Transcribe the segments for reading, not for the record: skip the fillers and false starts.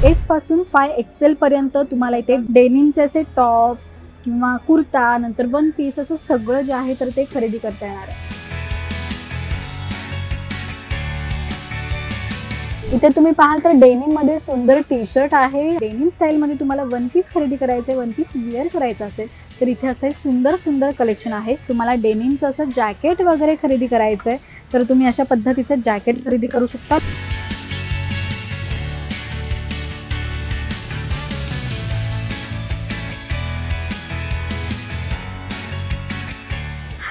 S पासून 5XL पर्यंत तुम्हाला इथे डेनिमचे असे टॉप किंवा कुर्ता, नंतर वन पीस असं सगळं जे आहे तर ते खरेदी करता येणार आहे. इथे तुम्ही पाहाल तर डेनिम मध्ये सुंदर टी शर्ट आहे. डेनिम स्टाईल मध्ये तुम्हाला वन पीस खरेदी करायचे, वन पीस वेअर करायचं असेल तर इथे असं एक सुंदर सुंदर कलेक्शन आहे. तुम्हाला डेनिमचं असं जॅकेट वगैरे खरेदी करायचं आहे तर तुम्ही अशा पद्धतीचं जॅकेट खरेदी करू शकता.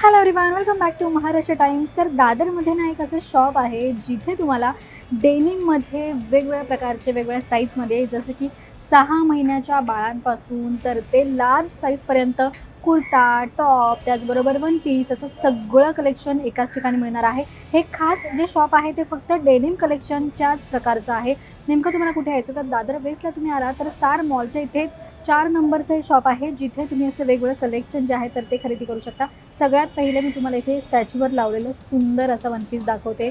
Hello everyone, welcome back to Maharashtra Times. तर दादरमध्ये ना एक असं शॉप आहे जिथे तुम्हाला डेनिममध्ये वेगवेगळ्या प्रकारचे वेगवेगळ्या साईजमध्ये, जसं की 6 महिन्याच्या बाळांपासून तर ते लार्ज साईजपर्यंत कुर्ता, टॉप, त्याचबरोबर वन पीस असं सगळं कलेक्शन एकाच ठिकाणी मिळणार आहे. हे खास जे शॉप आहे ते फक्त डेनिम कलेक्शनच्याच प्रकारचं आहे. नेमकं तुम्हाला कुठे यायचं तर दादर वेस्टला तुम्ही आला तर स्टार मॉलच्या इथेच 4 नंबरचं हे शॉप आहे जिथे तुम्ही असं वेगवेगळं कलेक्शन जे आहे तर ते खरेदी करू शकता. सगळ्यात पहिले मी तुम्हाला इथे स्टॅच्यूवर लावलेलं सुंदर असं वन पीस दाखवते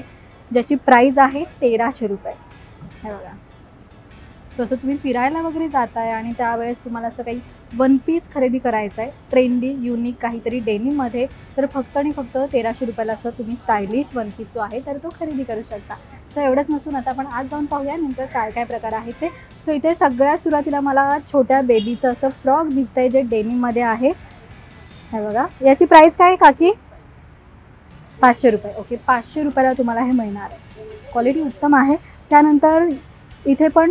ज्याची प्राईस आहे 1300 रुपये. हे बघा. सो असं तुम्ही फिरायला वगैरे जाताय आणि त्यावेळेस तुम्हाला असं काही वन पीस खरेदी करायचं आहे ट्रेंडी युनिक काहीतरी डेनिममध्ये, तर फक्त आणि फक्त 1300 रुपयाला असं तुम्ही स्टायलिश वन पीस जो आहे तर तो खरेदी करू शकता. तर एवढंच नसून आता आपण आज जाऊन पाहूया नेमकं काय काय प्रकार आहे ते. सो इथे सगळ्यात सुरुवातीला मला छोट्या बेबीचं असं फ्रॉक दिसतंय जे डेनिममध्ये आहे. हे बघा. याची प्राईस काय काकी? 500 रुपये. ओके, 500 रुपयाला तुम्हाला हे मिळणार आहे. क्वालिटी उत्तम आहे. त्यानंतर इथे पण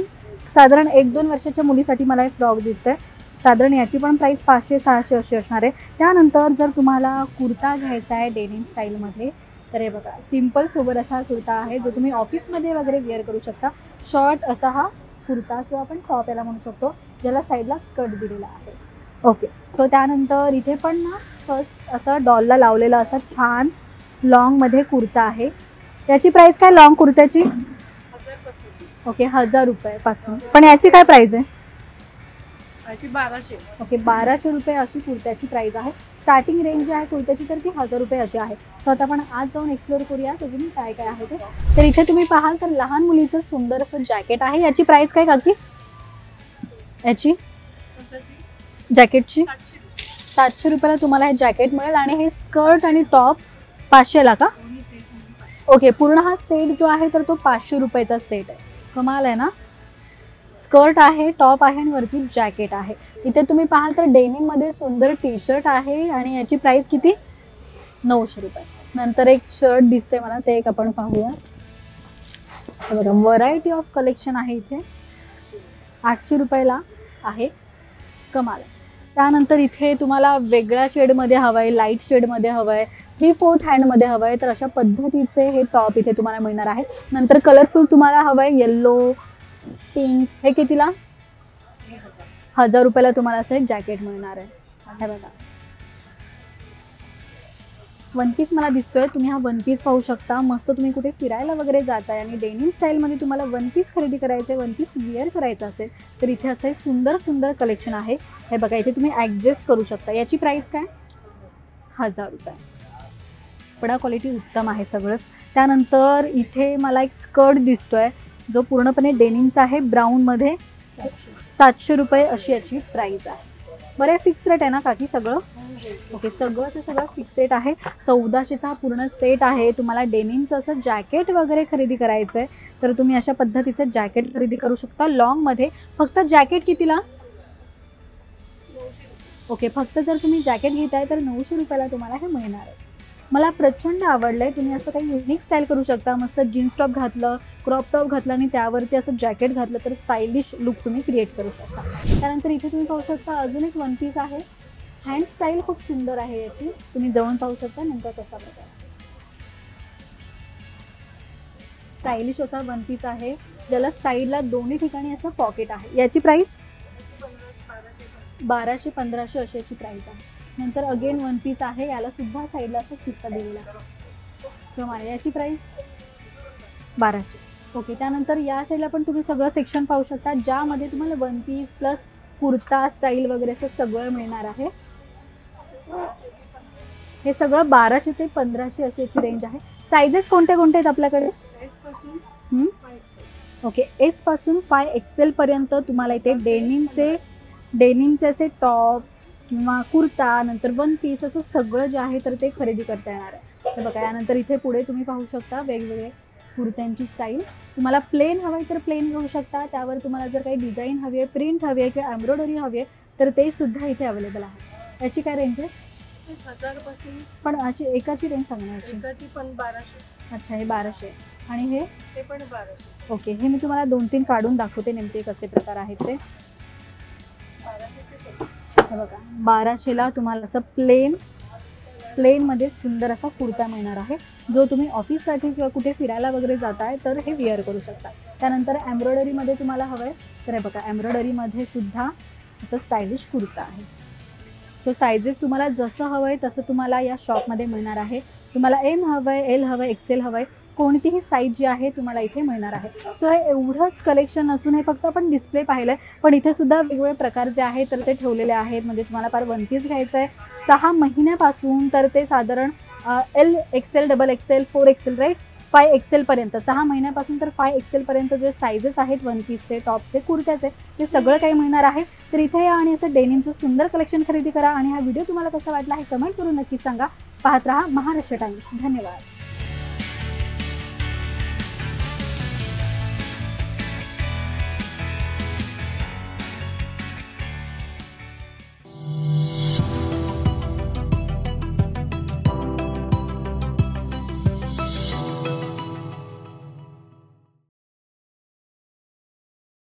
साधारण 1-2 वर्षाच्या मुलीसाठी मला एक फ्रॉक दिसतंय. साधारण याची पण प्राईस 500-600 अशी असणार आहे. त्यानंतर जर तुम्हाला कुर्ता घ्यायचा आहे डेनिम स्टाईलमध्ये तर हे बघा, सिम्पल सोबर असा कुर्ता आहे जो तुम्ही ऑफिसमध्ये वगैरे वेअर करू शकता. शॉर्ट असा हा कुर्ता किंवा आपण टॉप याला म्हणू शकतो, ज्याला साईडला कट दिलेला आहे. ओके. सो त्यानंतर इथे पण ना फर्स्ट असं डॉलला लावलेला असा छान लॉंगमध्ये कुर्ता आहे. याची प्राईस काय लॉंग कुर्त्याची? ओके, 1000 रुपयापासून. पण याची काय प्राईस आहे? 1200. ओके, 1200 रुपये अशी कुर्त्याची प्राईस आहे. स्टार्टिंग रेंज जी आहे कुर्त्याची तर ती 1000 रुपये अशी आहे. सो आता आपण आज जाऊन एक्सप्लोर करूया तुम्ही काय काय आहे ते. तर इथे तुम्ही पाहाल तर लहान मुलीचं सुंदर असं जॅकेट आहे. याची प्राईस काय काकी? याची जॅकेटची 700 रुपयाला तुम्हाला हे जॅकेट मिळेल आणि हे स्कर्ट आणि टॉप 500ला का? ओके, पूर्ण हा सेट जो आहे तर तो 500 रुपयाचा सेट आहे. कमाल आहे ना. स्कर्ट आहे, टॉप आहे आणि वरती जॅकेट आहे. इथे तुम्ही पाहाल तर डेनिममध्ये सुंदर टी शर्ट आहे आणि याची प्राईस किती? 900 रुपये. नंतर एक शर्ट दिसते मला, ते एक आपण पाहूया. बघा, व्हरायटी ऑफ कलेक्शन आहे इथे. 800 रुपयाला आहे. कमाल. त्यानंतर इथे तुम्हाला वेगळ्या शेडमध्ये हवं आहे, लाईट शेडमध्ये हवं आहे, 3/4 हँडमध्ये हवं आहे तर अशा पद्धतीचे हे टॉप इथे तुम्हाला मिळणार आहे. नंतर कलरफुल तुम्हाला हवं आहे, येल्लो, पिंक. हे कितीला? 1000 रुपयाला तुम्हाला असं एक जॅकेट मिळणार आहे. हे बघा, वन पीस मला दिसतोय. तुम्ही हा वन पीस पाहू शकता. मस्त तुम्ही कुठे फिरायला वगैरे जाताय आणि डेनिम स्टाईलमध्ये तुम्हाला वन पीस खरेदी करायचं आहे, वन पीस वेअर करायचं असेल तर इथे असं एक सुंदर सुंदर कलेक्शन आहे. हे बघा, इथे तुम्ही ॲडजस्ट करू शकता. याची प्राईस काय? 1000 रुपये. बडा क्वालिटी उत्तम आहे सगळंच. त्यानंतर इथे मला एक स्कर्ट दिसतोय जो पूर्णपणे डेनिमचा आहे, ब्राऊनमध्ये. 700 रुपये अशी याची प्राईस आहे. बरं, फिक्स रेट आहे ना काकी सगळं? ओके, सगळं फिक्स रेट आहे. 1400चा हा पूर्ण सेट आहे. तुम्हाला डेनिमचं असं जॅकेट वगैरे खरेदी करायचं आहे तर तुम्ही अशा पद्धतीचं जॅकेट खरेदी करू शकता लॉंगमध्ये. फक्त जॅकेट कितीला? ओके, फक्त जर तुम्ही जॅकेट घेताय तर 900 रुपयाला तुम्हाला हे मिळणार आहे. मला प्रचंड आवडलं आहे. तुम्ही असं काही युनिक स्टाईल करू शकता. मस्त जीन्स टॉप घातलं, क्रॉप टॉप घातलं आणि त्यावरती असं जॅकेट घातलं तर स्टायलिश लुक तुम्ही क्रिएट करू शकता. त्यानंतर इथे तुम्ही पाहू शकता अजून एक वन पीस आहे. हँड स्टाईल खूप सुंदर आहे याची. तुम्ही जवळ पाहू शकता नेमका कसा प्रकार. स्टायलिश असा वन पीस आहे ज्याला साईडला दोन्ही ठिकाणी असं पॉकेट आहे. याची प्राईस 1200-1500 अशी याची प्राईस आहे. नंतर अगेन वन पीस आहे, याला सुद्धा साईडला असं खिस्सा दिलेला आहे. प्रमाणे याची प्राईस 1200. ओके. त्यानंतर या साईडला पण तुम्ही सगळं सेक्शन पाहू शकता ज्यामध्ये तुम्हाला one piece plus kurta style वगैरे असं सगळं मिळणार आहे. हे सगळं 1200 ते 1500 अशी याची रेंज आहे. साईजेस कोणते कोणते आहेत आपल्याकडे? ओके, एस पासून 5XL पर्यंत तुम्हाला इथे डेनिमचे असे टॉप किंवा कुर्ता, नंतर वन पीस असं सगळं जे आहे तर ते खरेदी करता येणार आहे. हे बघा, यानंतर इथे पुढे तुम्ही पाहू शकता वेगवेगळे कुर्त्यांची स्टाईल. तुम्हाला प्लेन हवं आहे तर प्लेन घेऊ शकता. त्यावर तुम्हाला जर काही डिझाईन हवी आहे, प्रिंट हवी आहे किंवा एम्ब्रॉयडरी हवी आहे तर ते सुद्धा इथे अवेलेबल आहे. याची काय रेंज आहे? 1000 पासून पण अशी एकाची रेंज सांगण्याची. एकाची पण 1200. अच्छा, हे 1200 आणि हे ते पण 1200. ओके. हे मी तुम्हाला 2-3 काढून दाखवते नेमके कसे प्रकार आहेत ते. 1200 हे बघा, 1200ला तुम्हाला असं प्लेनमध्ये सुंदर असा कुर्ता मिळणार आहे, जो तुम्ही ऑफिससाठी किंवा कुठे फिरायला वगैरे जाताय तर हे वेअर करू शकता. त्यानंतर एम्ब्रॉयडरीमध्ये तुम्हाला हवं आहे तर हे बघा, एम्ब्रॉयडरीमध्ये सुद्धा असं स्टायलिश कुर्ता आहे. सो सायझेस तुम्हाला जसं हवं आहे तसं तुम्हाला या शॉपमध्ये मिळणार आहे. तुम्हाला एम हवं आहे, एल हवं आहे, एक्सेल हवं आहे, कोणतीही साईज जी आहे तुम्हाला इथे मिळणार आहे. सो हे एवढंच कलेक्शन असून हे फक्त आपण डिस्प्ले पाहिलं आहे, पण इथे सुद्धा वेगवेगळे प्रकार जे आहेत तर ते ठेवलेले आहेत. म्हणजे तुम्हाला फार वन पीस घ्यायचं आहे 6 महिन्यापासून तर ते साधारण L XL, double XL, 4XL right, 5XL पर्यंत, 6 महिन्यापासून तर 5XL पर्यंत जे साईजेस आहेत वन पीसचे, टॉपचे, कुर्त्याचे, ते सगळं काही मिळणार आहे. तर इथे या आणि असं डेनिमचं सुंदर कलेक्शन खरेदी करा. आणि हा व्हिडिओ तुम्हाला कसा वाटला हे कमेंट करून नक्की सांगा. पाहत रहा महाराष्ट्र टाइम्स. धन्यवाद.